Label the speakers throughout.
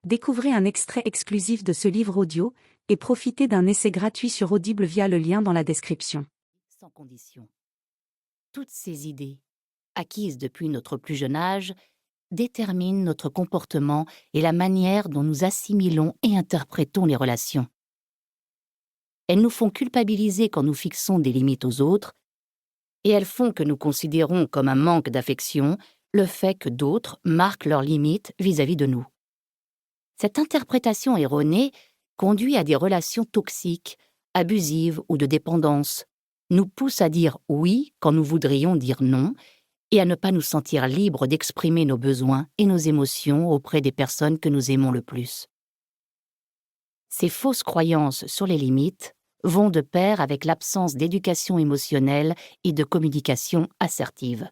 Speaker 1: Découvrez un extrait exclusif de ce livre audio et profitez d'un essai gratuit sur Audible via le lien dans la description.
Speaker 2: Sans condition. Toutes ces idées, acquises depuis notre plus jeune âge, déterminent notre comportement et la manière dont nous assimilons et interprétons les relations. Elles nous font culpabiliser quand nous fixons des limites aux autres, et elles font que nous considérons comme un manque d'affection le fait que d'autres marquent leurs limites vis-à-vis de nous. Cette interprétation erronée conduit à des relations toxiques, abusives ou de dépendance, nous pousse à dire oui quand nous voudrions dire non, et à ne pas nous sentir libres d'exprimer nos besoins et nos émotions auprès des personnes que nous aimons le plus. Ces fausses croyances sur les limites vont de pair avec l'absence d'éducation émotionnelle et de communication assertive.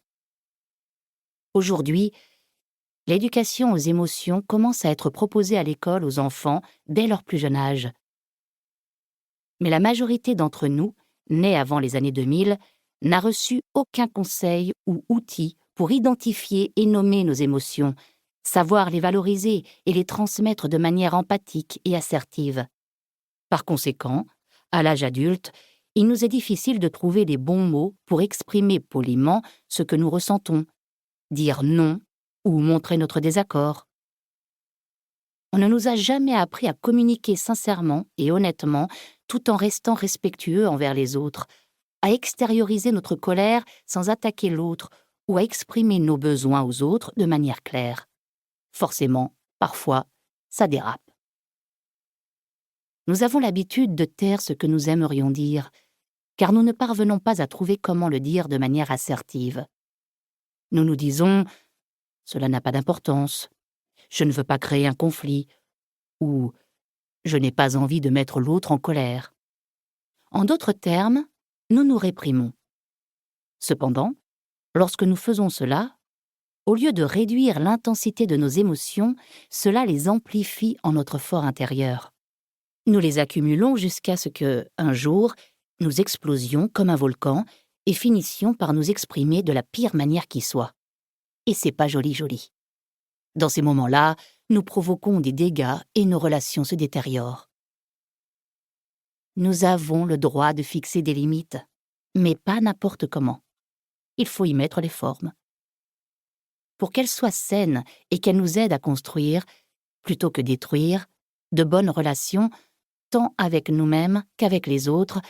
Speaker 2: Aujourd'hui, l'éducation aux émotions commence à être proposée à l'école aux enfants dès leur plus jeune âge. Mais la majorité d'entre nous, nés avant les années 2000, n'a reçu aucun conseil ou outil pour identifier et nommer nos émotions, savoir les valoriser et les transmettre de manière empathique et assertive. Par conséquent, à l'âge adulte, il nous est difficile de trouver les bons mots pour exprimer poliment ce que nous ressentons, dire non ou montrer notre désaccord. On ne nous a jamais appris à communiquer sincèrement et honnêtement tout en restant respectueux envers les autres, à extérioriser notre colère sans attaquer l'autre ou à exprimer nos besoins aux autres de manière claire. Forcément, parfois, ça dérape. Nous avons l'habitude de taire ce que nous aimerions dire, car nous ne parvenons pas à trouver comment le dire de manière assertive. Nous nous disons « cela n'a pas d'importance »,« je ne veux pas créer un conflit » ou « je n'ai pas envie de mettre l'autre en colère ». En d'autres termes, nous nous réprimons. Cependant, lorsque nous faisons cela, au lieu de réduire l'intensité de nos émotions, cela les amplifie en notre fort intérieur. Nous les accumulons jusqu'à ce que, un jour, nous explosions comme un volcan et finissions par nous exprimer de la pire manière qui soit. Et c'est pas joli. Dans ces moments-là, nous provoquons des dégâts et nos relations se détériorent. Nous avons le droit de fixer des limites, mais pas n'importe comment. Il faut y mettre les formes. Pour qu'elles soient saines et qu'elles nous aident à construire, plutôt que détruire, de bonnes relations, tant avec nous-mêmes qu'avec les autres,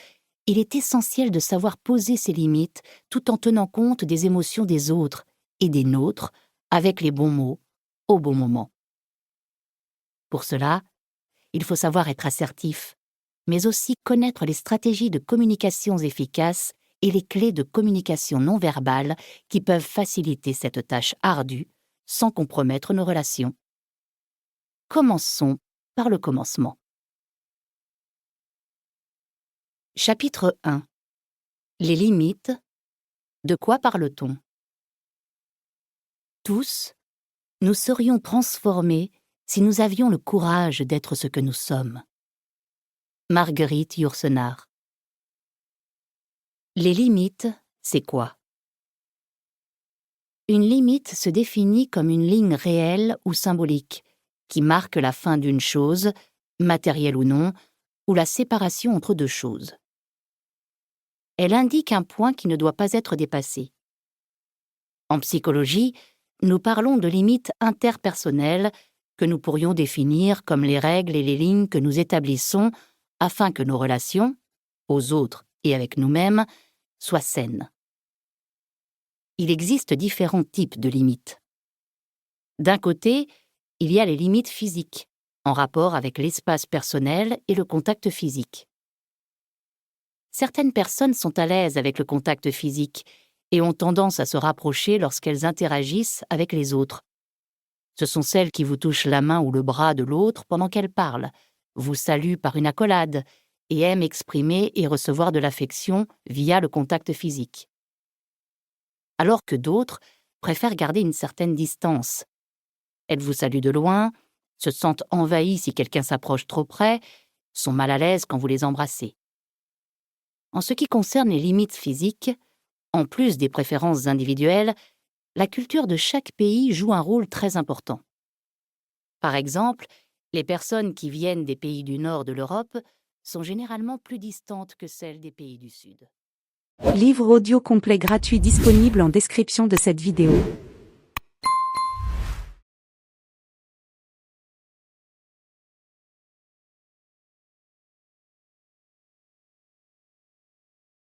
Speaker 2: il est essentiel de savoir poser ses limites tout en tenant compte des émotions des autres et des nôtres avec les bons mots, au bon moment. Pour cela, il faut savoir être assertif, mais aussi connaître les stratégies de communication efficaces et les clés de communication non verbale qui peuvent faciliter cette tâche ardue sans compromettre nos relations. Commençons par le commencement. Chapitre 1. Les limites. De quoi parle-t-on? Tous, nous serions transformés si nous avions le courage d'être ce que nous sommes. Marguerite Yourcenar. Les limites, c'est quoi? Une limite se définit comme une ligne réelle ou symbolique qui marque la fin d'une chose, matérielle ou non, ou la séparation entre deux choses. Elle indique un point qui ne doit pas être dépassé. En psychologie, nous parlons de limites interpersonnelles que nous pourrions définir comme les règles et les lignes que nous établissons afin que nos relations, aux autres et avec nous-mêmes, soient saines. Il existe différents types de limites. D'un côté, il y a les limites physiques, en rapport avec l'espace personnel et le contact physique. Certaines personnes sont à l'aise avec le contact physique et ont tendance à se rapprocher lorsqu'elles interagissent avec les autres. Ce sont celles qui vous touchent la main ou le bras de l'autre pendant qu'elles parlent, vous saluent par une accolade et aiment exprimer et recevoir de l'affection via le contact physique. Alors que d'autres préfèrent garder une certaine distance. Elles vous saluent de loin, se sentent envahies si quelqu'un s'approche trop près, sont mal à l'aise quand vous les embrassez. En ce qui concerne les limites physiques, en plus des préférences individuelles, la culture de chaque pays joue un rôle très important. Par exemple, Les personnes qui viennent des pays du nord de l'Europe sont généralement plus distantes que celles des pays du sud.
Speaker 1: Livre audio complet gratuit disponible en description de cette vidéo.